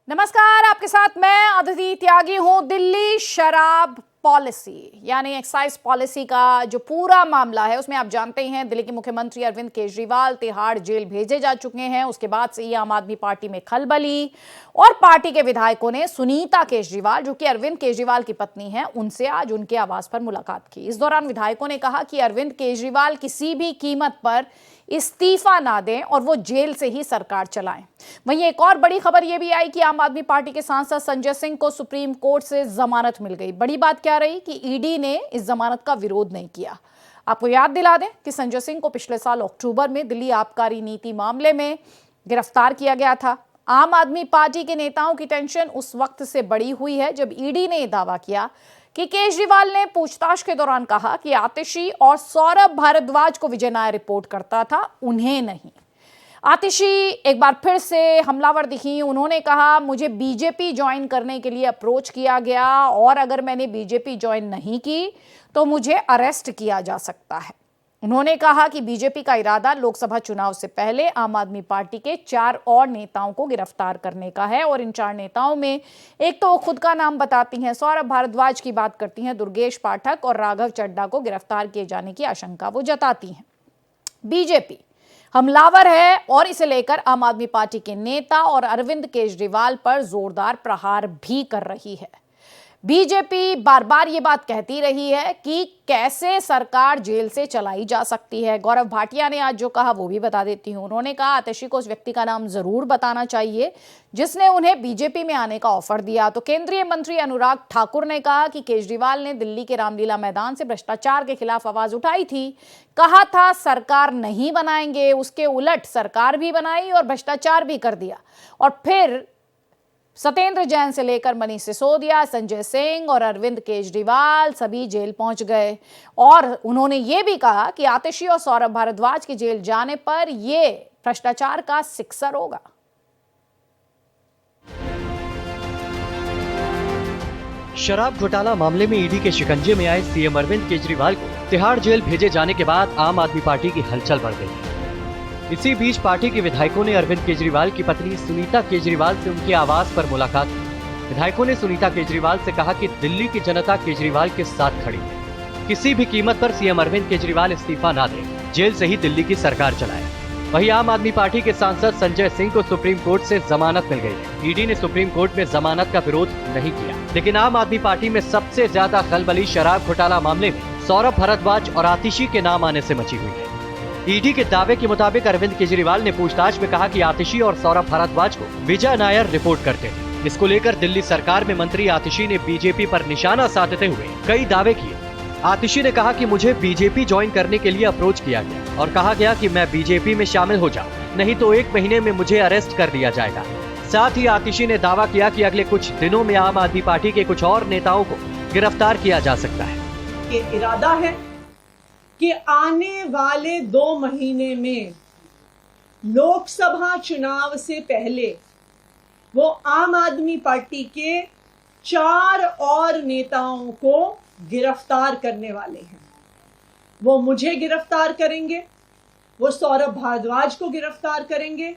नमस्कार, आपके साथ मैं अदिति त्यागी हूं। दिल्ली शराब पॉलिसी यानी एक्साइज पॉलिसी का जो पूरा मामला है उसमें आप जानते हैं दिल्ली के मुख्यमंत्री अरविंद केजरीवाल तिहाड़ जेल भेजे जा चुके हैं। उसके बाद से ही आम आदमी पार्टी में खलबली और पार्टी के विधायकों ने सुनीता केजरीवाल जो कि अरविंद केजरीवाल की पत्नी है उनसे आज उनके आवास पर मुलाकात की। इस दौरान विधायकों ने कहा कि अरविंद केजरीवाल किसी भी कीमत पर इस्तीफा ना दें और वो जेल से ही सरकार चलाएं। वहीं एक और बड़ी खबर यह भी आई कि आम आदमी पार्टी के सांसद संजय सिंह को सुप्रीम कोर्ट से जमानत मिल गई। बड़ी बात क्या रही कि ईडी ने इस जमानत का विरोध नहीं किया। आपको याद दिला दें कि संजय सिंह को पिछले साल अक्टूबर में दिल्ली आबकारी नीति मामले में गिरफ्तार किया गया था। आम आदमी पार्टी के नेताओं की टेंशन उस वक्त से बढ़ी हुई है जब ईडी ने यह दावा किया कि केजरीवाल ने पूछताछ के दौरान कहा कि आतिशी और सौरभ भारद्वाज को विजय नायर रिपोर्ट करता था, उन्हें नहीं। आतिशी एक बार फिर से हमलावर दिखी। उन्होंने कहा मुझे बीजेपी ज्वाइन करने के लिए अप्रोच किया गया और अगर मैंने बीजेपी ज्वाइन नहीं की तो मुझे अरेस्ट किया जा सकता है। उन्होंने कहा कि बीजेपी का इरादा लोकसभा चुनाव से पहले आम आदमी पार्टी के 4 और नेताओं को गिरफ्तार करने का है और इन 4 नेताओं में एक तो वो खुद का नाम बताती हैं, सौरभ भारद्वाज की बात करती हैं, दुर्गेश पाठक और राघव चड्ढा को गिरफ्तार किए जाने की आशंका वो जताती हैं। बीजेपी हमलावर है और इसे लेकर आम आदमी पार्टी के नेता और अरविंद केजरीवाल पर जोरदार प्रहार भी कर रही है। बीजेपी बार बार ये बात कहती रही है कि कैसे सरकार जेल से चलाई जा सकती है। गौरव भाटिया ने आज जो कहा वो भी बता देती हूं। उन्होंने कहा आतिशी को उस व्यक्ति का नाम जरूर बताना चाहिए जिसने उन्हें बीजेपी में आने का ऑफर दिया। तो केंद्रीय मंत्री अनुराग ठाकुर ने कहा कि केजरीवाल ने दिल्ली के रामलीला मैदान से भ्रष्टाचार के खिलाफ आवाज उठाई थी, कहा था सरकार नहीं बनाएंगे, उसके उलट सरकार भी बनाई और भ्रष्टाचार भी कर दिया। और फिर सत्येंद्र जैन से लेकर मनीष सिसोदिया, संजय सिंह और अरविंद केजरीवाल सभी जेल पहुंच गए। और उन्होंने ये भी कहा कि आतिशी और सौरभ भारद्वाज के जेल जाने पर ये भ्रष्टाचार का सिक्सर होगा। शराब घोटाला मामले में ईडी के शिकंजे में आए सीएम अरविंद केजरीवाल को तिहाड़ जेल भेजे जाने के बाद आम आदमी पार्टी की हलचल बढ़ गई। इसी बीच पार्टी के विधायकों ने अरविंद केजरीवाल की पत्नी सुनीता केजरीवाल से उनके आवास पर मुलाकात की। विधायकों ने सुनीता केजरीवाल से कहा कि दिल्ली की जनता केजरीवाल के साथ खड़ी है, किसी भी कीमत पर सीएम अरविंद केजरीवाल इस्तीफा ना दे, जेल से ही दिल्ली की सरकार चलाए। वहीं आम आदमी पार्टी के सांसद संजय सिंह को सुप्रीम कोर्ट से जमानत मिल गई है। ईडी ने सुप्रीम कोर्ट में जमानत का विरोध नहीं किया, लेकिन आम आदमी पार्टी में सबसे ज्यादा खलबली शराब घोटाला मामले में सौरभ भारद्वाज और आतिशी के नाम आने से मची हुई है। ईडी के दावे के मुताबिक अरविंद केजरीवाल ने पूछताछ में कहा कि आतिशी और सौरभ भारद्वाज को विजय नायर रिपोर्ट करते थे। इसको लेकर दिल्ली सरकार में मंत्री आतिशी ने बीजेपी पर निशाना साधते हुए कई दावे किए। आतिशी ने कहा कि मुझे बीजेपी ज्वाइन करने के लिए अप्रोच किया गया और कहा गया कि मैं बीजेपी में शामिल हो जाऊं, नहीं तो 1 महीने में मुझे अरेस्ट कर लिया जाएगा। साथ ही आतिशी ने दावा किया कि अगले कुछ दिनों में आम आदमी पार्टी के कुछ और नेताओं को गिरफ्तार किया जा सकता है। ये इरादा है कि आने वाले 2 महीने में लोकसभा चुनाव से पहले वो आम आदमी पार्टी के 4 और नेताओं को गिरफ्तार करने वाले हैं। वो मुझे गिरफ्तार करेंगे, वो सौरभ भारद्वाज को गिरफ्तार करेंगे,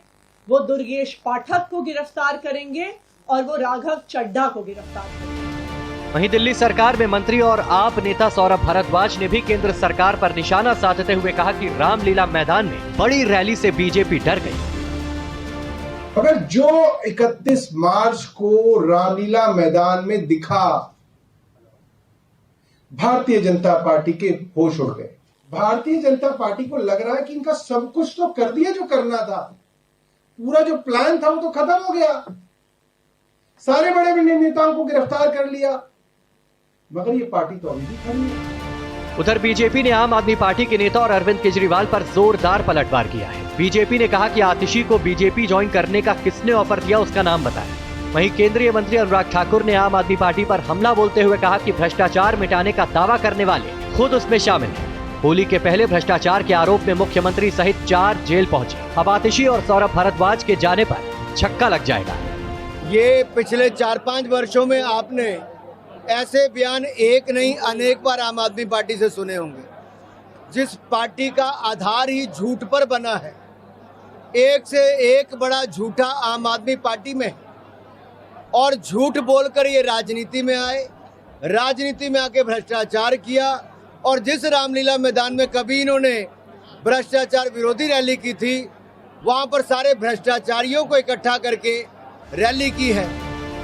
वो दुर्गेश पाठक को गिरफ्तार करेंगे और वो राघव चड्ढा को गिरफ्तार करेंगे। वहीं दिल्ली सरकार में मंत्री और आप नेता सौरभ भारद्वाज ने भी केंद्र सरकार पर निशाना साधते हुए कहा कि रामलीला मैदान में बड़ी रैली से बीजेपी डर गई। अगर जो 31 मार्च को रामलीला मैदान में दिखा, भारतीय जनता पार्टी के होश उड़ गए। भारतीय जनता पार्टी को लग रहा है कि इनका सब कुछ तो कर दिया जो करना था, पूरा जो प्लान था वो तो खत्म हो गया, सारे बड़े बड़े नेताओं को गिरफ्तार कर लिया, मगर ये पार्टी तो अभी भी खड़ी है। उधर बीजेपी ने आम आदमी पार्टी के नेता और अरविंद केजरीवाल पर जोरदार पलटवार किया है। बीजेपी ने कहा कि आतिशी को बीजेपी ज्वाइन करने का किसने ऑफर दिया उसका नाम बताएं। वहीं केंद्रीय मंत्री अनुराग ठाकुर ने आम आदमी पार्टी पर हमला बोलते हुए कहा कि भ्रष्टाचार मिटाने का दावा करने वाले खुद उसमें शामिल हैं। होली के पहले भ्रष्टाचार के आरोप में मुख्यमंत्री सहित 4 जेल पहुंचे। अब आतिशी और सौरभ भारद्वाज के जाने पर छक्का लग जाएगा। ये पिछले 4-5 वर्षों में आपने ऐसे बयान एक नहीं अनेक बार आम आदमी पार्टी से सुने होंगे, जिस पार्टी का आधार ही झूठ पर बना है। एक से एक बड़ा झूठा आम आदमी पार्टी में और झूठ बोलकर ये राजनीति में आए, राजनीति में आके भ्रष्टाचार किया। और जिस रामलीला मैदान में कभी इन्होंने भ्रष्टाचार विरोधी रैली की थी, वहां पर सारे भ्रष्टाचारियों को इकट्ठा करके रैली की है।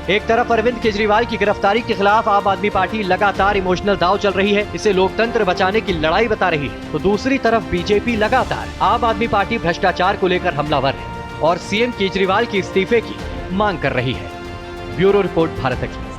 एक तरफ अरविंद केजरीवाल की गिरफ्तारी के खिलाफ आम आदमी पार्टी लगातार इमोशनल दांव चल रही है, इसे लोकतंत्र बचाने की लड़ाई बता रही है, तो दूसरी तरफ बीजेपी लगातार आम आदमी पार्टी भ्रष्टाचार को लेकर हमलावर है और सीएम केजरीवाल के इस्तीफे की मांग कर रही है। Bureau report, Bharat express.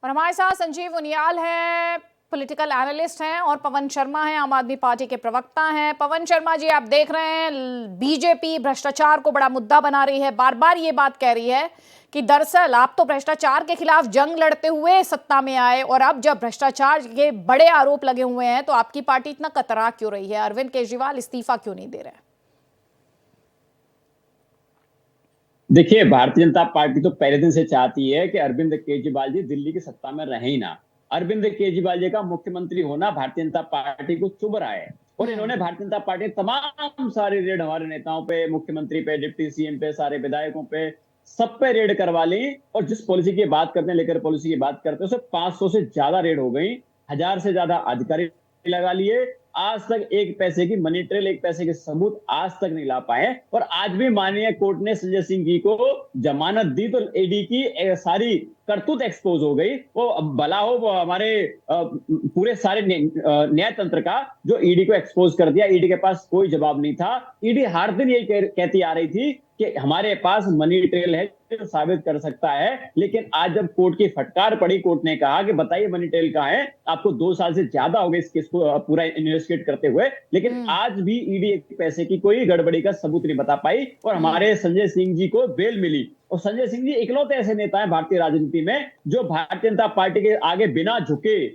और हमारे साथ संजीव उनियाल है, पॉलिटिकल एनालिस्ट हैं, और पवन शर्मा हैं, आम आदमी पार्टी के प्रवक्ता हैं। पवन शर्मा जी, आप देख रहे हैं बीजेपी भ्रष्टाचार को बड़ा मुद्दा बना रही है, बार बार ये बात कह रही है कि दरअसल आप तो भ्रष्टाचार के खिलाफ जंग लड़ते हुए सत्ता में आए, और अब जब भ्रष्टाचार के बड़े आरोप लगे हुए हैं तो आपकी पार्टी इतना कतरा क्यों रही है? अरविंद केजरीवाल इस्तीफा क्यों नहीं दे रहे हैं? देखिए, भारतीय जनता पार्टी तो पहले दिन से चाहती है कि अरविंद केजरीवाल जी दिल्ली की सत्ता में रहे ही ना। अरविंद केजरीवाल जी का मुख्यमंत्री होना भारतीय जनता पार्टी को चुभ रहा है, और इन्होंने भारतीय जनता पार्टी तमाम सारे रेड हमारे नेताओं पे, मुख्यमंत्री पे, डिप्टी सीएम पे, सारे विधायकों पे, सब पे रेड करवा ली। और जिस पॉलिसी की बात करते हैं, लेकर पॉलिसी की बात करते हैं, उससे 500 से ज्यादा रेड हो गई, 1000 से ज्यादा अधिकारी लगा लिए। आज तक एक पैसे की मनी ट्रेल, एक पैसे के सबूत आज तक नहीं ला पाए। और आज भी माननीय कोर्ट ने संजय सिंह जी को जमानत दी तो ईडी की सारी करतूत एक्सपोज हो गई। वो भला हो वो हमारे पूरे सारे न्याय तंत्र का, जो ईडी को एक्सपोज कर दिया। ईडी के पास कोई जवाब नहीं था। ईडी हर दिन यही कहती आ रही थी कि हमारे पास मनी ट्रेल है जो साबित कर सकता है, लेकिन आज जब कोर्ट की फटकार पड़ी, कोर्ट ने कहा कि बताइए मनी ट्रेल कहाँ है। आपको 2 साल से ज्यादा हो गए इस केस को पूरा इन्वेस्टिगेट करते हुए, लेकिन आज भी ईडी एक पैसे की कोई गड़बड़ी का सबूत नहीं बता पाई। और हमारे संजय सिंह जी को बेल मिली, और संजय सिंह जी इकलौते ऐसे नेता हैं भारतीय राजनीति में जो भारतीय जनता पार्टी के आगे बिना झुके,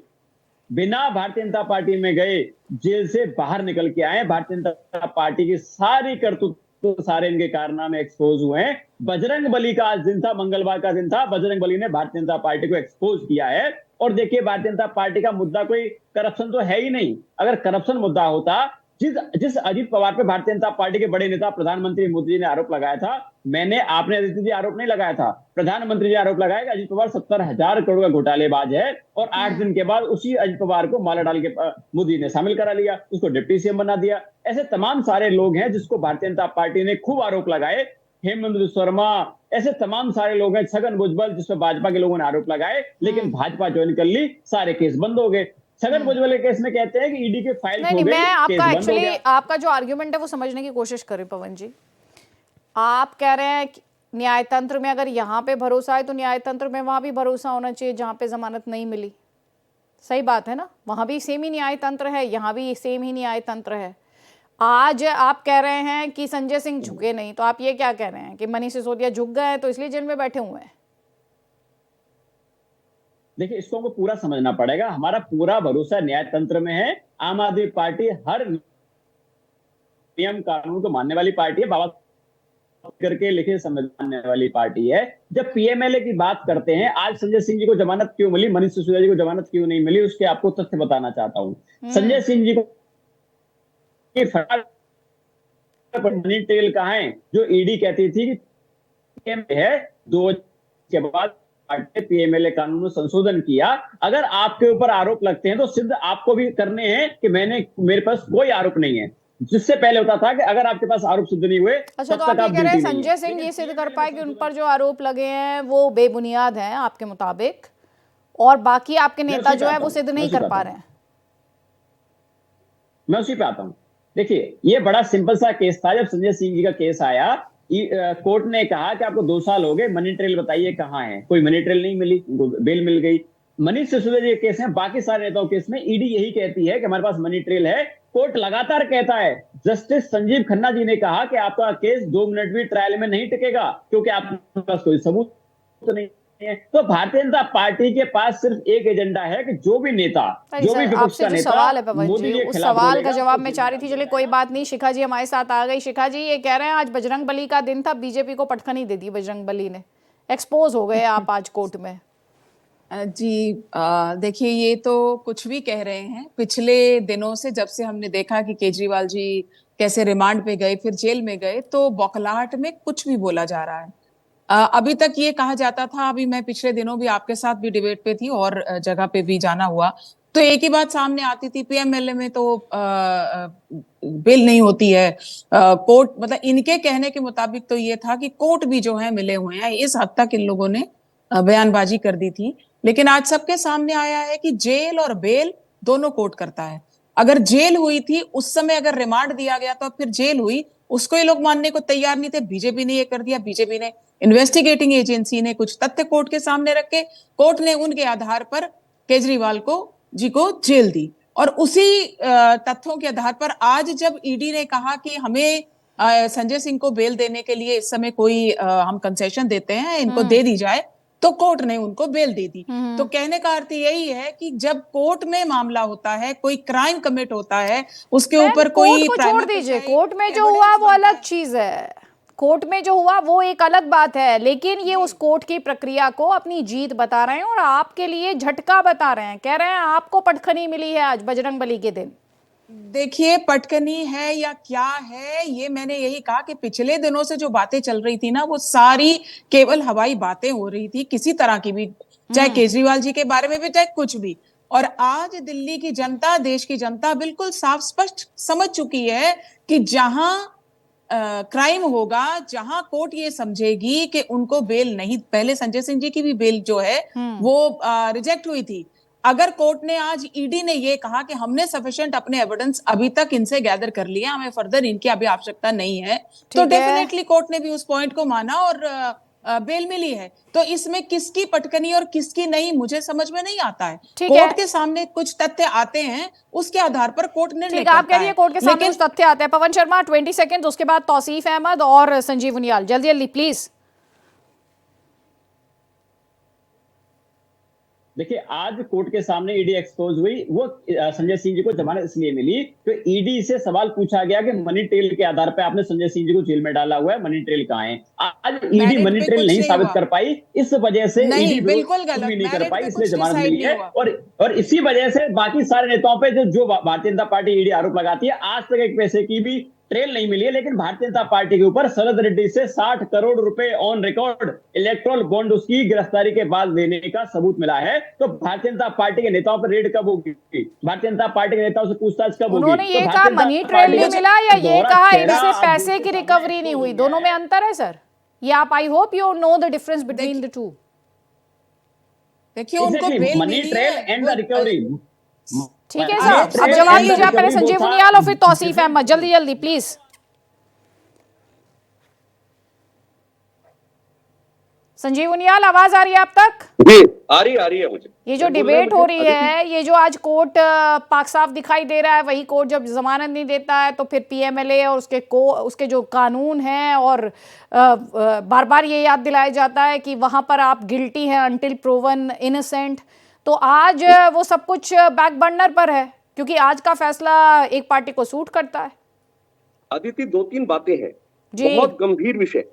बिना भारतीय जनता पार्टी में गए, जेल से बाहर निकल के आए। भारतीय जनता पार्टी की सारी करतूत तो सारे इनके कारनामे एक्सपोज हुए हैं। बजरंग बली का आज दिन था, मंगलवार का दिन था, बजरंग बली ने भारतीय जनता पार्टी को एक्सपोज किया है। और देखिए, भारतीय जनता पार्टी का मुद्दा कोई करप्शन तो है ही नहीं। अगर करप्शन मुद्दा होता, जिस अजीत पवार पे भारतीय जनता पार्टी के बड़े नेता प्रधानमंत्री मोदी जी ने आरोप लगाया था, आपने अजीत जी आरोप नहीं लगाया था, प्रधानमंत्री जी आरोप लगाया कि अजीत पवार 70,000 करोड़ का घोटालेबाज है। और 8 दिन के बाद उसी अजीत पवार को माला डाल के मोदी ने शामिल करा लिया, उसको डिप्टी सीएम बना दिया। ऐसे तमाम सारे लोग हैं जिसको भारतीय जनता पार्टी ने खूब आरोप लगाए। हेमंत बिस्वा शर्मा, ऐसे तमाम सारे लोग हैं, छगन भुजबल, जिसपे भाजपा के लोगों ने आरोप लगाए, लेकिन भाजपा ज्वाइन कर ली, सारे केस बंद हो गए। छगन भुजबल के केस में कहते हैं कि ईडी के फाइल नहीं, मैं आपका एक्चुअली आपका जो आर्ग्यूमेंट है वो समझने की कोशिश कर रही हूं। पवन जी, आप कह रहे हैं कि न्यायतंत्र में अगर यहाँ पे भरोसा है तो न्यायतंत्र में वहां भी भरोसा होना चाहिए जहां पे जमानत नहीं मिली। सही बात है ना? वहां भी सेम ही न्यायतंत्र है, यहाँ भी सेम ही न्यायतंत्र है। आज आप कह रहे हैं कि संजय सिंह झुके नहीं, तो आप ये क्या कह रहे हैं कि मनीष सिसोदिया झुक गए तो इसलिए जेल में बैठे हुए हैं? देखिए, इसको हमको पूरा समझना पड़ेगा। हमारा पूरा भरोसा न्याय तंत्र में है। आम आदमी पार्टी हर नियम कानून को मानने वाली पार्टी है, बाबा करके लिखे संविधान मानने वाली पार्टी है। जब पीएमएलए की बात करते हैं, आज संजय सिंह जी को जमानत क्यों मिली, मनीष सिसोदिया जी को जमानत क्यों नहीं मिली, उसके आपको तथ्य बताना चाहता हूं। संजय सिंह जी को मनी ट्रेल कहाँ है, जो ईडी कहती थी कि है, 2 के बाद पीएमएलए कानून में संशोधन किया। अगर आपके ऊपर आरोप लगते हैं तो सिद्ध आपको भी करने हैं कि मेरे पास कोई आरोप नहीं है। जिससे पहले होता था कि अगर आपके पास आरोप सिद्ध नहीं हुए, अच्छा, तो आप ये कह रहे हैं संजय सिंह ये सिद्ध कर पाए कि उन पर जो आरोप लगे हैं वो बेबुनियाद हैं आपके मुताबिक, और बाकी आपके नेता जो है वो सिद्ध नहीं कर पा रहे हैं? मैं उसी पे आता हूं। देखिए, ये बड़ा सिंपल सा केस था। जब संजय सिंह जी का केस आया, कोर्ट ने कहा कि आपको 2 साल हो गए, मनी ट्रेल बताइए कहाँ है। कोई मनी ट्रेल नहीं मिली, बेल मिल गई। मनीष सिसोदिया जी के केस में, बाकी सारे नेताओं के केस में ईडी यही कहती है कि हमारे पास मनी ट्रेल है। कोर्ट लगातार कहता है, जस्टिस संजीव खन्ना जी ने कहा कि आपका केस 2 मिनट भी ट्रायल में नहीं टिकेगा क्योंकि आपके पास कोई सबूत तो नहीं है। तो भारतीय जनता पार्टी के पास सिर्फ एक एजेंडा है कि जो भी नेता, जो भी विपक्ष का नेता, सवाल है पवन जी, उस सवाल का जवाब मैं चाह रही थी। चलिए कोई बात नहीं, शिखा जी हमारे साथ आ गई। शिखा जी, ये कह रहे हैं आज बजरंग बली का दिन था, बीजेपी को पटखनी दे दी बजरंग बली ने, एक्सपोज हो गए आप आज कोर्ट में। जी, देखिए, ये तो कुछ भी कह रहे हैं। पिछले दिनों से जब से हमने देखा कि केजरीवाल जी कैसे रिमांड पे गए, फिर जेल में गए, तो बौखलाहट में कुछ भी बोला जा रहा है। अभी तक ये कहा जाता था, अभी मैं पिछले दिनों भी आपके साथ भी डिबेट पे थी और जगह पे भी जाना हुआ, तो एक ही बात सामने आती थी, पीएमएलए में तो बेल नहीं होती है। कोर्ट, मतलब इनके कहने के मुताबिक तो ये था कि कोर्ट भी जो है मिले हुए हैं, इस हद तक इन लोगों ने बयानबाजी कर दी थी। लेकिन आज सबके सामने आया है कि जेल और बेल दोनों कोर्ट करता है। अगर जेल हुई थी उस समय, अगर रिमांड दिया गया तो फिर जेल हुई, उसको ये लोग मानने को तैयार नहीं थे। बीजेपी ने ये कर दिया, बीजेपी ने, इन्वेस्टिगेटिंग एजेंसी ने कुछ तथ्य कोर्ट के सामने रखे, कोर्ट ने उनके आधार पर केजरीवाल को जेल दी। और उसी तथ्यों के आधार पर आज जब ईडी ने कहा कि हमें संजय सिंह को बेल देने के लिए इस समय कोई हम कंसेशन देते हैं, इनको दे दी जाए, तो कोर्ट ने उनको बेल दे दी। तो कहने का अर्थ यही है कि जब कोर्ट में मामला होता है, कोई क्राइम कमिट होता है, उसके ऊपर कोई, कोर्ट को छोड़ दीजिए, कोर्ट में जो हुआ वो अलग चीज है, कोर्ट में जो हुआ वो एक अलग बात है, लेकिन ये उस कोर्ट की प्रक्रिया को अपनी जीत बता रहे हैं और आपके लिए झटका बता रहे हैं। कह रहे हैं आपको पटखनी मिली है आज बजरंगबली के दिन। देखिए, पटकनी है या क्या है, ये मैंने यही कहा कि पिछले दिनों से जो बातें चल रही थी ना, वो सारी केवल हवाई बातें हो रही थी, किसी तरह की भी, चाहे केजरीवाल जी के बारे में भी, चाहे कुछ भी। और आज दिल्ली की जनता, देश की जनता बिल्कुल साफ स्पष्ट समझ चुकी है कि जहां क्राइम होगा, जहां कोर्ट ये समझेगी कि उनको बेल नहीं, पहले संजय सिंह जी की भी बेल जो है वो रिजेक्ट हुई थी। अगर कोर्ट ने, आज ईडी ने ये कहा कि हमने सफिशिएंट अपने एविडेंस अभी तक इनसे गैदर कर लिया, हमें फर्दर इनकी अभी आवश्यकता नहीं है, तो डेफिनेटली कोर्ट ने भी उस पॉइंट को माना और बेल मिली है। तो इसमें किसकी पटकनी और किसकी नहीं, मुझे समझ में नहीं आता है। कोर्ट के सामने कुछ तथ्य आते हैं, उसके आधार पर कोर्ट निर्णय करता है। आप कह रही है कोर्ट के सामने कुछ तथ्य आते हैं। पवन शर्मा 20 सेकंड, उसके बाद तौसीफ अहमद और संजीव उनियाल, जल्दी जल्दी प्लीज। देखिए, आज कोर्ट के सामने ईडी एक्सपोज हुई। वो संजय सिंह जी को जमानत इसलिए मिली तो ईडी से सवाल पूछा गया कि मनी ट्रेल के आधार पर आपने संजय सिंह जी को जेल में डाला हुआ है, मनी ट्रेल कहाँ है? आज ईडी मनी ट्रेल नहीं साबित कर पाई, इस वजह से ईडी बिल्कुल गलत नहीं कर पाई, इसलिए जमानत मिली है। और इसी वजह से बाकी सारे नेताओं पे जो भारतीय जनता पार्टी ईडी आरोप लगाती है, आज तक एक पैसे की भी ट्रेल नहीं मिली है। लेकिन भारतीय जनता पार्टी के ऊपर शरद रेड्डी से 60 करोड़ रुपए ऑन रिकॉर्ड इलेक्ट्रल बॉन्ड उसकी गिरफ्तारी के बाद देने का सबूत मिला है। तो भारतीय जनता पार्टी के नेताओं पर रेड कब होगी? भारतीय जनता पार्टी के नेताओं से पूछताछ कब होगी? उन्होंने ये कहा मनी ट्रेल नहीं मिला, या ये कहा इनसे पैसे की रिकवरी नहीं हुई? दोनों में अंतर है सर, ये आप, I hope you know the difference between the two. देखिए, उनको bail money trail and the recovery. ठीक है सर, अब जवाब दीजिए आप पहले संजीव उनियाल और फिर तौसीफ अहमद, जल्दी जल्दी प्लीज। संजीव उनियाल, आवाज आ रही है आप तक? जी, आ रही है मुझे। ये जो डिबेट हो रही है, ये जो आज कोर्ट पाक साफ दिखाई दे रहा है, वही कोर्ट जब जमानत नहीं देता है तो फिर पीएमएलए और उसके जो कानून हैं, और बार बार ये याद दिलाया जाता है कि वहां पर आप गिल्टी हैं अंटिल प्रूवन इनोसेंट। तो आज वो सब कुछ बैक बर्नर पर है क्योंकि आज का फैसला एक पार्टी को सूट करता है। अदिति, 2-3 बातें हैं, बहुत गंभीर विषय।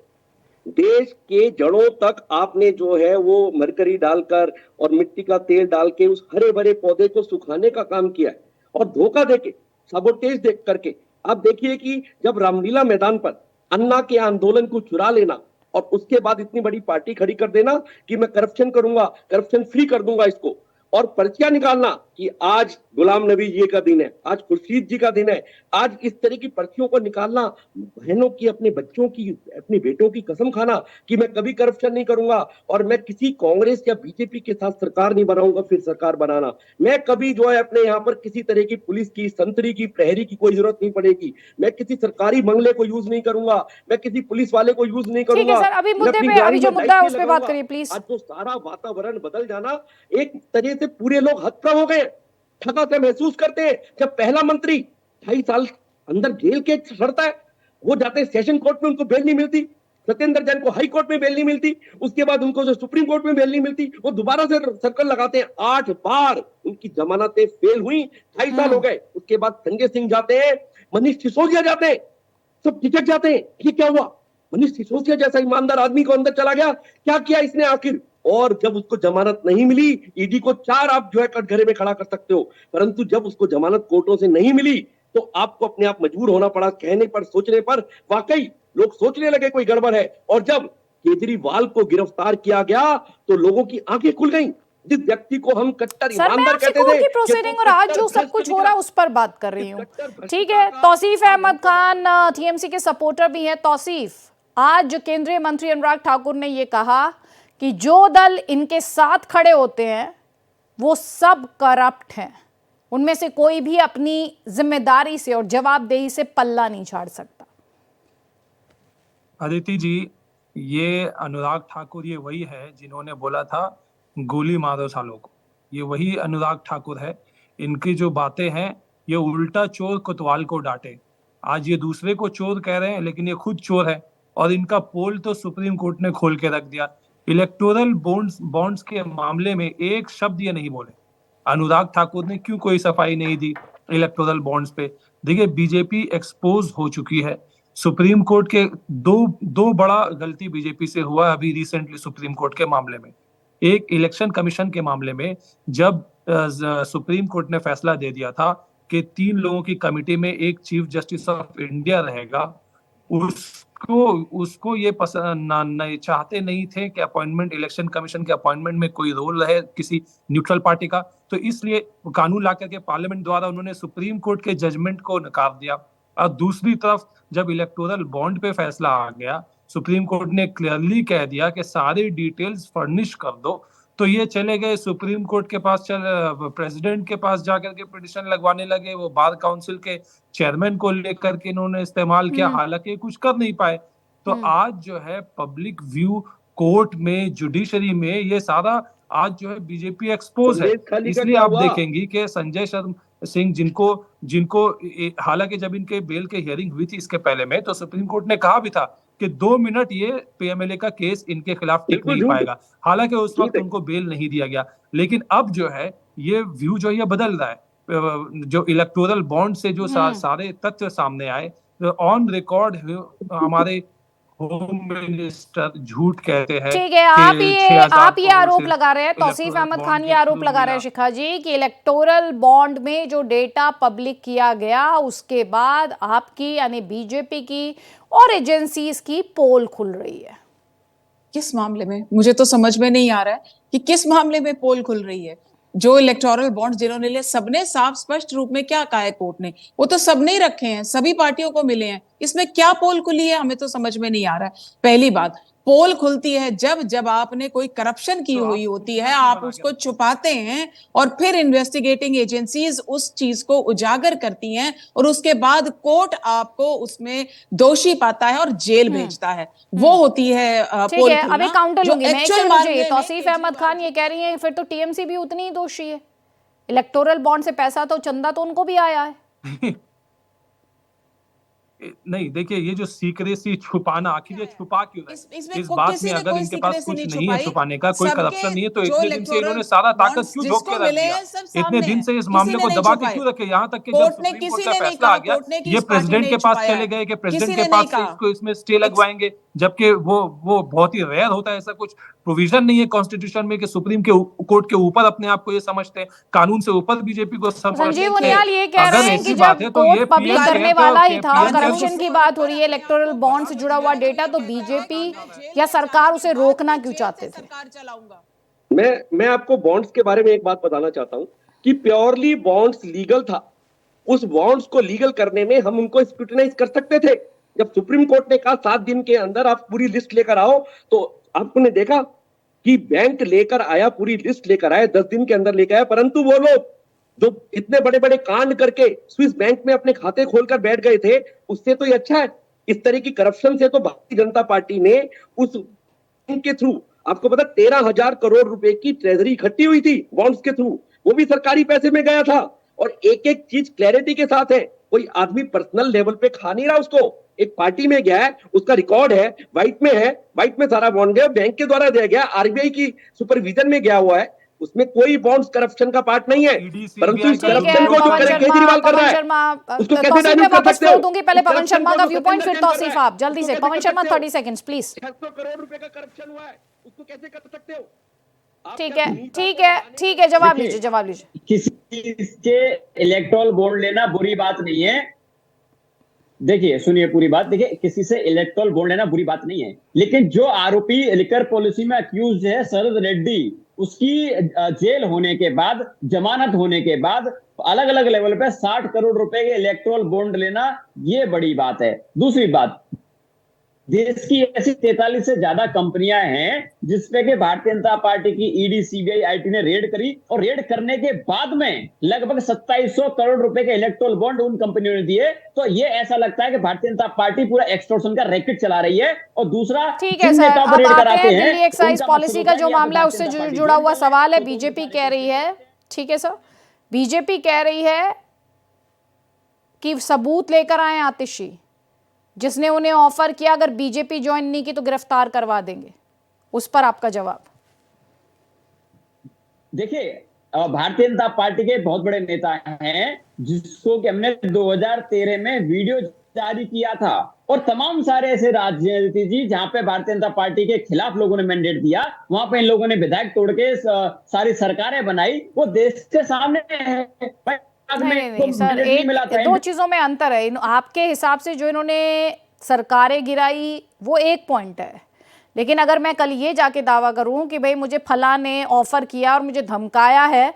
देश के जड़ों तक आपने जो है वो मरकरी डालकर और मिट्टी का तेल डाल के उस हरे भरे पौधे को सुखाने का काम किया है, और धोखा देके, सबोटेज देख करके। आप देखिए कि जब रामलीला मैदान पर अन्ना के आंदोलन को चुरा लेना और उसके बाद इतनी बड़ी पार्टी खड़ी कर देना कि मैं करप्शन करूंगा, करप्शन फ्री कर दूंगा इसको, और पर्चियां निकालना कि आज गुलाम नबी जी का दिन है, आज खुर्शीद जी का दिन है, आज इस तरह की पर्चियों को निकालना, बहनों की, अपने बच्चों की, अपने बेटों की कसम खाना कि मैं कभी करप्शन नहीं करूंगा और मैं किसी कांग्रेस या बीजेपी के साथ सरकार नहीं बनाऊंगा, फिर सरकार बनाना, मैं कभी जो है अपने यहाँ पर किसी तरह की पुलिस की, संतरी की, प्रहरी की कोई जरूरत नहीं पड़ेगी, मैं किसी सरकारी बंगले को यूज नहीं करूंगा, मैं किसी पुलिस वाले को यूज नहीं करूंगा। अभी जो मुद्दा है उस पर बात करिए प्लीज। आज जो सारा वातावरण बदल जाना, एक तरह से पूरे लोग हतप्रभ हो गए, ठगा से महसूस करते हैं। जब पहला मंत्री 2.5 साल अंदर जेल के सड़ता है, वो जाते हैं सेशन कोर्ट में, उनको बेल नहीं मिलती। सत्येंद्र जैन को हाई कोर्ट में बेल नहीं मिलती, उसके बाद उनको जो सुप्रीम कोर्ट में बेल नहीं मिलती, वो दोबारा से सर्कल लगाते हैं। 8 बार उनकी जमानतें फेल हुई, 2.5 साल हो गए। उसके बाद संजय सिंह जाते हैं, मनीष सिसोदिया जाते हैं, सब टिकट जाते हैं। ये क्या हुआ? मनीष सिसोदिया जैसा ईमानदार आदमी को अंदर चला गया, क्या किया इसने आखिर? और जब उसको जमानत नहीं मिली, ईडी को 4 आप जो है कटघरे में खड़ा कर सकते हो, परंतु जब उसको जमानत कोर्टों से नहीं मिली तो आपको अपने आप मजबूर होना पड़ा, कहने पर, सोचने पर वाकई लोग सोचने लगे कोई गड़बड़ है। और जब केजरीवाल को गिरफ्तार किया गया तो लोगों की आंखें खुल गईं। जिस व्यक्ति को हम कट्टर सर, मैं ईमानदार आपसे कहते कोर्ट थे की प्रोसीडिंग और आज जो सब कुछ हो रहा है उस पर बात कर रही हूँ। ठीक है, तौसीफ अहमद खान टीएमसी के सपोर्टर भी हैं। तौसीफ, आज केंद्रीय मंत्री अनुराग ठाकुर ने ये कहा कि जो दल इनके साथ खड़े होते हैं वो सब करप्ट हैं, उनमें से कोई भी अपनी जिम्मेदारी से और जवाबदेही से पल्ला नहीं झाड़ सकता। अदिति जी, ये अनुराग ठाकुर ये वही है जिन्होंने बोला था गोली मारो सालों को। ये वही अनुराग ठाकुर है। इनकी जो बातें हैं, ये उल्टा चोर कोतवाल को डांटे। आज ये दूसरे को चोर कह रहे हैं, लेकिन ये खुद चोर है। और इनका पोल तो सुप्रीम कोर्ट ने खोल के रख दिया। इलेक्टोरल बॉन्ड्स के मामले में एक शब्द ये नहीं बोले। अनुराग ठाकुर ने क्यों कोई सफाई नहीं दी इलेक्टोरल बॉन्ड्स पे? देखिए, बीजेपी एक्सपोज हो चुकी है। सुप्रीम कोर्ट के दो बड़ा गलती बीजेपी से हुआ अभी रिसेंटली सुप्रीम कोर्ट के मामले में। एक, इलेक्शन कमीशन के मामले में जब सुप्रीम कोर्ट ने फैसला दे दिया था कि 3 लोगों की कमेटी में एक चीफ जस्टिस ऑफ इंडिया रहेगा, उसको ये पसंद चाहते नहीं थे कि अपॉइंटमेंट, इलेक्शन कमीशन के अपॉइंटमेंट में कोई रोल रहे किसी न्यूट्रल पार्टी का। तो इसलिए कानून ला करके पार्लियामेंट द्वारा उन्होंने सुप्रीम कोर्ट के जजमेंट को नकार दिया। और दूसरी तरफ जब इलेक्टोरल बॉन्ड पे फैसला आ गया, सुप्रीम कोर्ट ने क्लियरली कह दिया कि सारी डिटेल्स फर्निश कर दो। तो ये चले गए सुप्रीम कोर्ट के पास, प्रेसिडेंट के पास जाकर के पिटीशन लगवाने लगे। वो बार काउंसिल के चेयरमैन को लेकर के इन्होंने इस्तेमाल किया, हालांकि कुछ कर नहीं पाए। तो आज जो है पब्लिक व्यू कोर्ट में, जुडिशरी में, ये सारा आज जो है बीजेपी एक्सपोज है। इसलिए आप देखेंगे कि संजय सिंह जिनको हालांकि जब इनके बेल के हियरिंग हुई थी इसके पहले में, तो सुप्रीम कोर्ट ने कहा भी था कि 2 मिनट ये पीएमएलए का केस इनके खिलाफ टिक नहीं पाएगा। हालांकि उस वक्त उनको बेल नहीं दिया गया। लेकिन अब जो है ये व्यू जो है बदल रहा है। जो इलेक्टोरल बॉन्ड से जो सारे तथ्य सामने आए, ऑन रिकॉर्ड हमारे होम मिनिस्टर झूठ कहते हैं। ठीक है, आप ये आरोप लगा रहे हैं, तौसीफ अहमद खान ये आरोप लगा रहे हैं शिखा जी, कि इलेक्टोरल बॉन्ड में जो डेटा पब्लिक किया गया उसके बाद आपकी यानी बीजेपी की और एजेंसीज की पोल खुल रही है। किस मामले में? मुझे तो समझ में नहीं आ रहा है कि किस मामले में पोल खुल रही है। जो इलेक्टोरल बॉन्ड जिन्होंने लिए, सबने साफ स्पष्ट रूप में क्या कहा है कोर्ट ने, वो तो सबने ही रखे हैं, सभी पार्टियों को मिले हैं। इसमें क्या पोल खुली है, हमें तो समझ में नहीं आ रहा है। पहली बात, पोल खुलती है जब आपने कोई करप्शन की हुई होती है, आप उसको छुपाते हैं और फिर इन्वेस्टिगेटिंग एजेंसीज उस चीज को उजागर करती हैं और उसके बाद कोर्ट आपको उसमें दोषी पाता है और जेल भेजता है, वो होती है पोल खुलना। अभी काउंटर लूंगी मैं। तौसीफ अहमद खान ये कह रही हैं फिर तो टीएमसी भी उतनी ही दोषी है। इलेक्टोरल बॉन्ड से पैसा तो, चंदा तो उनको भी आया है। नहीं, देखिए, ये जो सीक्रेसी छुपाना, आखिर ये छुपा क्यों रहे? इस बात में अगर इनके पास कुछ नहीं है छुपाने का, कोई करप्शन नहीं है, तो इतने दिन से इन्होंने सारा ताकत क्यों झोंक के रख दिया? इतने दिन से इस मामले को दबा के क्यों रखे? यहाँ तक कि जब सुप्रीम कोर्ट का फैसला आ गया, ये प्रेसिडेंट के पास चले गए कि प्रेसिडेंट के पास से इसको इसमें स्टे लगवाएंगे, जबकि वो बहुत ही रेयर होता है। ऐसा कुछ प्रोविजन नहीं है कॉन्स्टिट्यूशन में कि सुप्रीम कोर्ट के ऊपर अपने आप को ये समझते हैं, कानून से ऊपर बीजेपी को संजीव उनियाल ये कह रहे हैं कि जब कोर्ट पब्लिक करने वाला ही था, करप्शन की बात हो रही है, इलेक्टोरल बॉन्ड से जुड़ा हुआ डेटा, तो बीजेपी या सरकार उसे रोकना क्यों चाहते थे? मैं आपको बॉन्ड्स के बारे में एक बात बताना चाहता हूं कि प्योरली बॉन्ड्स लीगल था। उस बॉन्ड्स को लीगल करने में हम उनको स्क्रूटिनाइज कर सकते थे। जब सुप्रीम कोर्ट ने कहा 7 दिन के अंदर आप पूरी लिस्ट लेकर आओ, तो आपने देखा कि बैंक लेकर आया, पूरी लिस्ट लेकर आया, 10 दिन के अंदर लेकर आया। परंतु वो लोग जो इतने बड़े बड़े कांड करके स्विस बैंक में अपने खाते खोलकर बैठ गए थे, उससे तो ये अच्छा है। इस तरह की करप्शन से तो भारतीय जनता पार्टी ने उस बैंक के थ्रू, आपको पता 13,000 करोड़ रुपए की ट्रेजरी इकट्ठी हुई थी बॉन्ड्स के थ्रू, वो भी सरकारी पैसे में गया था। और एक एक चीज क्लैरिटी के साथ है, कोई आदमी पर्सनल लेवल पे खा नहीं रहा उसको। एक पार्टी में गया है, उसका रिकॉर्ड है, व्हाइट में सारा बॉन्ड गया, बैंक के द्वारा दिया गया, आरबीआई की सुपरविजन में गया हुआ है, उसमें कोई बॉन्ड्स करप्शन का पार्ट नहीं है। परंतु इस करप्शन को जो केजरीवाल कर रहा है, उसको कैसे डाइल्यूट कर सकते हो? पहले पवन शर्मा का व्यू पॉइंट, फिर तौसीफ आप जल्दी से। Pawan Sharma 30 seconds please. 600 करोड़ रुपए का करप्शन हुआ है, उसको कैसे कर सकते हो? ठीक है, जवाब लीजिए। किसी के इलेक्टोरल बॉन्ड लेना बुरी बात नहीं है। देखिए सुनिए पूरी बात। देखिए किसी से इलेक्टोरल बॉन्ड लेना बुरी बात नहीं है, लेकिन जो आरोपी लिकर पॉलिसी में अक्यूज है शरद रेड्डी, उसकी जेल होने के बाद, जमानत होने के बाद अलग अलग लेवल पे 60 करोड़ रुपए के इलेक्टोरल बॉन्ड लेना, ये बड़ी बात है। दूसरी बात, देश की ऐसी 43 से ज्यादा कंपनियां हैं जिसपे कि भारतीय जनता पार्टी की ईडी, सीबीआई, आईटी ने रेड करी, और रेड करने के बाद में लगभग 2700 करोड़ रुपए के इलेक्टोरल बॉन्ड उन कंपनियों ने दिए। तो ये ऐसा लगता है कि भारतीय जनता पार्टी पूरा एक्सटॉर्शन का रैकेट चला रही है। और दूसरा, ठीक है सर, अब आते हैं दिल्ली एक्साइज पॉलिसी का जो मामला है उससे जुड़ा हुआ सवाल है। बीजेपी कह रही है, ठीक है सर, बीजेपी कह रही है कि सबूत लेकर आए आतिशी, जिसने उन्हें ऑफर किया अगर बीजेपी ज्वाइन नहीं की तो गिरफ्तार करवा देंगे। उस पर आपका जवाब? देखिए भारतीय जनता पार्टी के बहुत बड़े नेता हैं जिसको कि हमने 2013 में वीडियो जारी किया था, और तमाम सारे ऐसे राज्य हैं जी जहां पे भारतीय जनता पार्टी के खिलाफ लोगों ने मैंडेट दिया, वहां पे इन लोगों ने विधायक तोड़ के सारी सरकारें बनाई। वो देश के सामने है। नहीं सर, दो चीजों में अंतर है। आपके हिसाब से जो इन्होंने सरकारें गिराई वो एक पॉइंट है, लेकिन अगर मैं कल ये जाके दावा करूं कि भाई मुझे फला ने ऑफर किया और मुझे धमकाया है,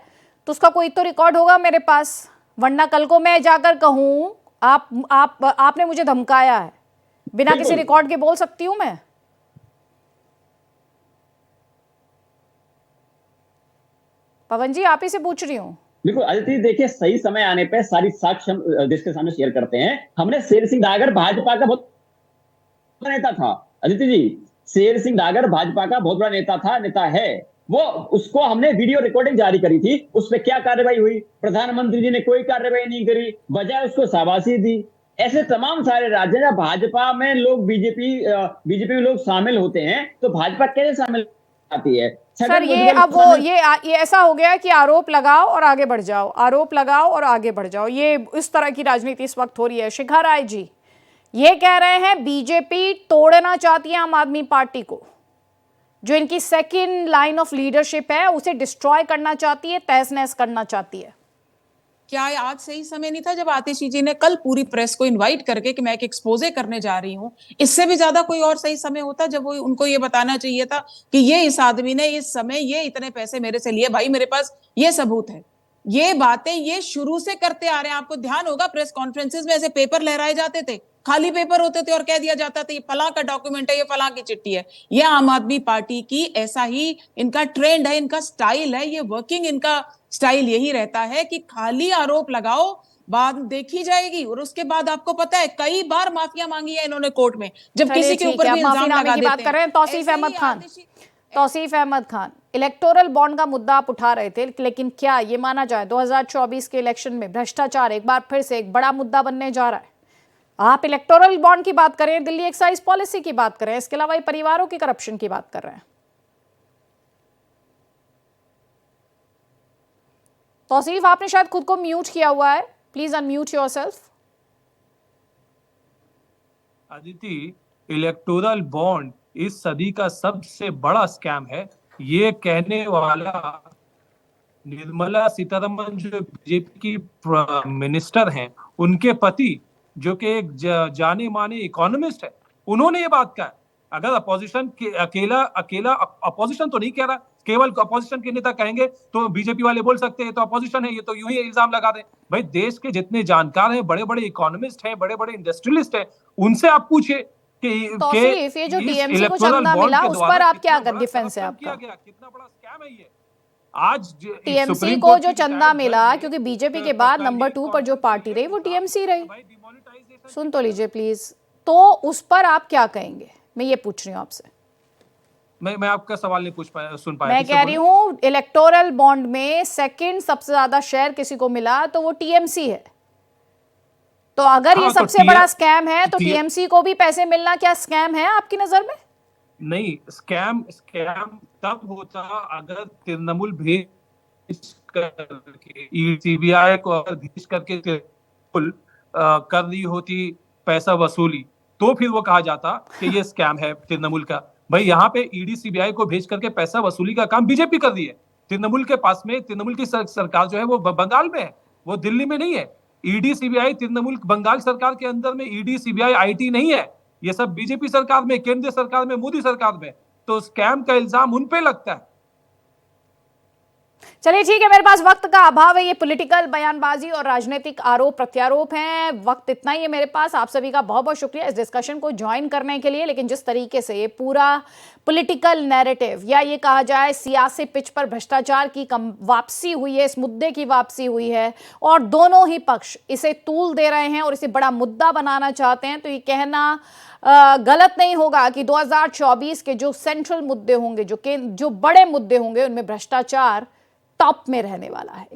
तो उसका कोई तो रिकॉर्ड होगा मेरे पास। वरना कल को मैं जाकर कहूं आपने मुझे धमकाया है, बिना किसी रिकॉर्ड के बोल सकती हूं मैं? पवन जी, आप ही से पूछ रही हूं। बिल्कुल अदिति, देखिए सही समय आने पे सारी साक्ष्य हम देश के सामने शेयर करते हैं। हमने शेर सिंह डागर भाजपा का बहुत बड़ा नेता था, अदिति जी, शेर सिंह डागर भाजपा का बहुत बड़ा नेता है वो, उसको हमने वीडियो रिकॉर्डिंग जारी करी थी। उस पर क्या कार्रवाई हुई? प्रधानमंत्री जी ने कोई कार्रवाई नहीं करी, बजाय उसको शाबाशी दी। ऐसे तमाम सारे राज्य जब भाजपा में लोग बीजेपी में लोग शामिल होते हैं, तो भाजपा कैसे शामिल आती है? सर ये अब वो ये ऐसा हो गया कि आरोप लगाओ और आगे बढ़ जाओ, आरोप लगाओ और आगे बढ़ जाओ, ये इस तरह की राजनीति इस वक्त हो रही है। शिखा राय जी ये कह रहे हैं बीजेपी तोड़ना चाहती है आम आदमी पार्टी को, जो इनकी सेकंड लाइन ऑफ लीडरशिप है उसे डिस्ट्रॉय करना चाहती है, तहस नहस करना चाहती है। क्या आज सही समय नहीं था जब आतिशी जी ने कल पूरी प्रेस को इनवाइट करके कि मैं एक एक्सपोजे करने जा रही हूं? इससे भी ज्यादा कोई और सही समय होता जब वो उनको ये बताना चाहिए था कि ये इस आदमी ने इस समय ये इतने पैसे मेरे से लिए, भाई मेरे पास ये सबूत है। ये बातें ये शुरू से करते आ रहे हैं। आपको ध्यान होगा प्रेस कॉन्फ्रेंसेस में ऐसे पेपर लहराए जाते थे, खाली पेपर होते थे और कह दिया जाता था ये फलां का डॉक्यूमेंट है, ये फलां की चिट्ठी है। ये आम आदमी पार्टी की ऐसा ही इनका ट्रेंड है, इनका स्टाइल है, ये वर्किंग इनका स्टाइल यही रहता है कि खाली आरोप लगाओ, बात देखी जाएगी। और उसके बाद आपको पता है कई बार माफिया मांगी है इन्होंने कोर्ट में, जब किसी के ऊपर भी इल्जाम लगा देते हैं। तौसीफ अहमद खान, इलेक्टोरल बॉन्ड का मुद्दा आप उठा रहे थे, लेकिन क्या ये माना जाए 2024 के इलेक्शन में भ्रष्टाचार एक बार फिर से एक बड़ा मुद्दा बनने जा रहा है? आप इलेक्टोरल बॉन्ड की बात करें, दिल्ली एक्साइज पॉलिसी की बात करें, इसके अलावा परिवारों की करप्शन की बात कर रहे हैं। तौसीफ, आपने शायद खुद को म्यूट किया हुआ है, please unmute yourself. Aditi, electoral bond इस सदी का सबसे बड़ा स्कैम है, ये कहने वाला निर्मला सीतारमण जो बीजेपी की मिनिस्टर हैं, उनके पति जो कि एक जाने माने इकोनॉमिस्ट है, उन्होंने ये बात कहा। अगर अपोजिशन के अकेला अपोजिशन तो नहीं कह रहा, केवल अपोजिशन के नेता कहेंगे तो बीजेपी वाले बोल सकते हैं तो अपोजिशन है, ये तो यूं ही इल्जाम लगा दें। भाई देश के जितने जानकार हैं, बड़े बड़े इकोनॉमिस्ट हैं, बड़े बड़े इंडस्ट्रियलिस्ट हैं, उनसे आप पूछिए कि ये जो टीएमसी को चंदा मिला उस पर आप क्या डिफेंस है आपका? कितना बड़ा स्कैम है ये। आज टीएमसी को जो चंदा मिला, क्योंकि बीजेपी के बाद नंबर 2 पर जो पार्टी रही वो टीएमसी रही, सुन तो लीजिए प्लीज, तो उस पर आप क्या कहेंगे? मैं ये पूछ रही हूँ आपसे। मैं आपका सवाल नहीं सुन पाया। मैं कह रही हूँ इलेक्टोरल बॉन्ड में सेकंड सबसे ज्यादा शेयर किसी को मिला तो वो टीएमसी है। तो अगर ये सबसे बड़ा स्कैम है तो टीएमसी को भी पैसे मिलना क्या स्कैम है आपकी नजर में? नहीं, स्कैम तब होता अगर तृणमूल भेज करके सीबीआई को अगर भेज करके कर रही होती पैसा वसूली, तो फिर वो कहा जाता कि ये स्कैम है तृणमूल का। भाई यहाँ पे ईडी सीबीआई को भेज करके पैसा वसूली का काम बीजेपी कर रही है। तृणमूल के पास में, तृणमूल की सरकार जो है वो बंगाल में है, वो दिल्ली में नहीं है। ईडी सीबीआई तृणमूल बंगाल सरकार के अंदर में ईडी सीबीआई आईटी नहीं है, ये सब बीजेपी सरकार में, केंद्रीय सरकार में, मोदी सरकार में, तो स्कैम का इल्जाम उन पे लगता है। चलिए ठीक है, मेरे पास वक्त का अभाव है, ये पॉलिटिकल बयानबाजी और राजनीतिक आरोप प्रत्यारोप हैं, वक्त इतना ही है मेरे पास। आप सभी का बहुत बहुत शुक्रिया इस डिस्कशन को ज्वाइन करने के लिए। लेकिन जिस तरीके से ये पूरा पॉलिटिकल नैरेटिव या ये कहा जाए सियासी पिच पर भ्रष्टाचार की वापसी हुई है, इस मुद्दे की वापसी हुई है और दोनों ही पक्ष इसे तूल दे रहे हैं और इसे बड़ा मुद्दा बनाना चाहते हैं, तो ये कहना गलत नहीं होगा कि 2024 के जो सेंट्रल मुद्दे होंगे, जो बड़े मुद्दे होंगे, उनमें भ्रष्टाचार टॉप में रहने वाला है।